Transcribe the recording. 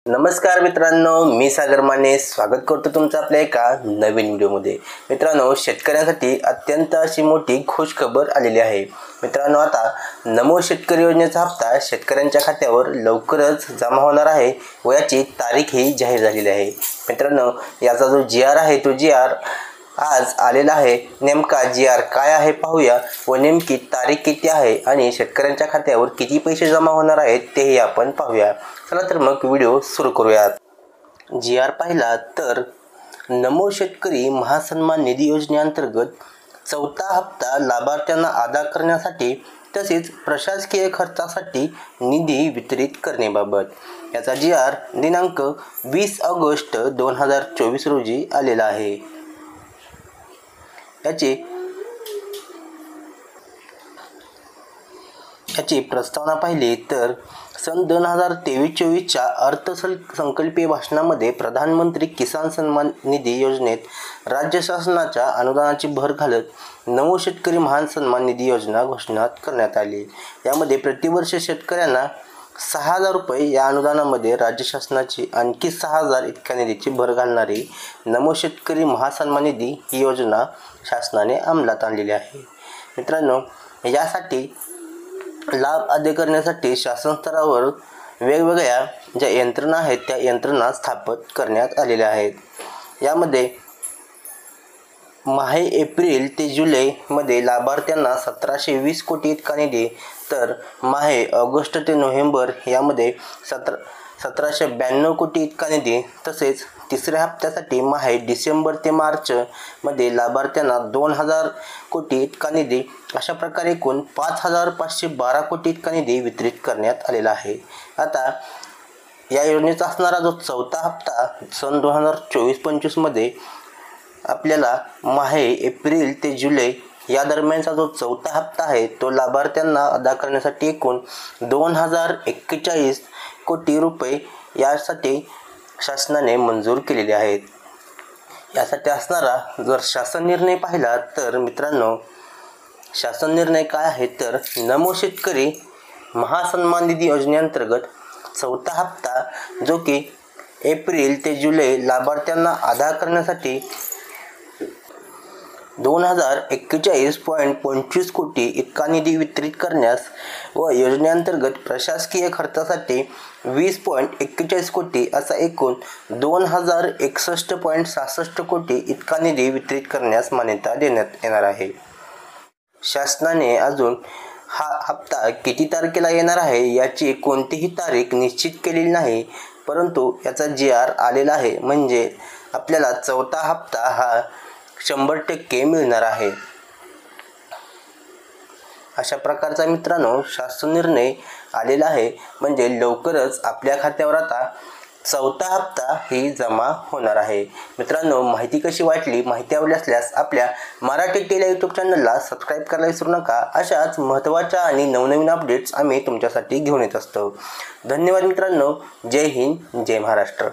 नमस्कार मित्रांनो, मी सागर माने स्वागत करतो तुमचं आपल्या एका नवीन व्हिडिओमध्ये। मित्रांनो, शेतकऱ्यांसाठी अत्यंत अशी मोठी खुशखबर आलेली आहे। मित्रांनो, आता नमो शेतकरी योजनेचा हप्ता शेतकऱ्यांच्या खात्यावर लवकरच जमा होणार आहे व याची तारीखही जाहीर झालेली आहे। मित्रांनो, याचा जो GR आहे तो GR आज आलेला आहे। नेमका GR काय आहे पाहूया व नेमकी तारीख किती आहे आणि शेतकऱ्यांच्या खात्यावर किती पैसे जमा होणार आहेत तेही आपण पाहूया। चला तर मग व्हिडिओ सुरू करूयात। GR पाहिला तर नमो शेतकरी महासन्मान निधी योजनेअंतर्गत चौथा हप्ता लाभार्थ्यांना अदा करण्यासाठी तसेच प्रशासकीय खर्चासाठी निधी वितरित करण्याबाबत याचा GR दिनांक 20 ऑगस्ट 2024 रोजी आलेला आहे। याची प्रस्तावना पाहिली तर सन 2023-24च्या अर्थसंकल्पीय भाषणामध्ये प्रधानमंत्री किसान सन्मान निधी योजनेत राज्य शासनाच्या अनुदानाची भर घालत नमो शेतकरी महान सन्मान निधी योजना घोषणा करण्यात आली। यामध्ये प्रतिवर्ष शेतकऱ्यांना 6,000 रुपये या अनुदानामध्ये राज्य शासनाची आणखी 6,000 इतक्या निधीची भर घालणारी नमो शेतकरी महासन्मान निधी ही योजना शासनाने अंमलात आणलेली आहे। मित्रांनो, यासाठी लाभ अदा करण्यासाठी शासन स्तरावर वेगवेगळ्या ज्या यंत्रणा आहेत त्या यंत्रणा स्थापित करण्यात आलेल्या आहेत। यामध्ये माहे एप्रिल ते जुलै मध्ये लाभार्थ्यांना 1720 कोटी इतका निधी तर माहे ऑगस्ट ते नोव्हेंबर यामध्ये 1792 कोटी इतका निधी तसेच तिसऱ्या हप्त्यासाठी माहे डिसेंबर ते मार्च मध्ये लाभार्थ्यांना 2000 कोटी इतका निधी अशा प्रकारे एकूण 5512 कोटी इतका निधी वितरित करण्यात आलेला आहे। आता या योजनेचा असणारा जो चौथा हप्ता सन 2024-25 मध्ये आपल्याला माहे एप्रिल ते जुलै या दरम्यानचा जो चौथा हप्ता आहे तो लाभार्थ्यांना अदा करण्यासाठी एकूण 2041 कोटी रुपये यासाठी शासनाने मंजूर केलेले आहेत। यासाठी असणारा जर शासन निर्णय पाहिला तर मित्रांनो, शासन निर्णय काय आहे तर नमो शेतकरी महासन्मान निधी योजनेअंतर्गत चौथा हप्ता जो की एप्रिल ते जुलै लाभार्थ्यांना अदा करण्यासाठी 2041.25 कोटी इतका निधी वितरित करण्यास व योजनेअंतर्गत प्रशासकीय खर्चासाठी 20.41 कोटी असा एकूण 2061.66 कोटी इतका निधी वितरित करण्यास मान्यता देण्यात येणार आहे। शासनाने अजून हा हप्ता किती तारखेला येणार आहे याची कोणतीही तारीख निश्चित केलेली नाही, परंतु याचा GR आलेला आहे म्हणजे आपल्याला चौथा हप्ता हा 100% मिळणार आहे। अशा प्रकारचा मित्रांनो शासन निर्णय आलेला आहे म्हणजे लवकरच आपल्या खात्यावर आता चौथा हप्ता ही जमा होणार आहे। मित्रांनो, माहिती कशी वाटली? माहिती आवडली असल्यास आपल्या मराठी टेली यूट्यूब चॅनलला सबस्क्राईब करायला विसरू नका। अशाच महत्त्वाच्या आणि नवनवीन अपडेट्स आम्ही तुमच्यासाठी घेऊन येत असतो। धन्यवाद मित्रांनो। जय हिंद, जय महाराष्ट्र।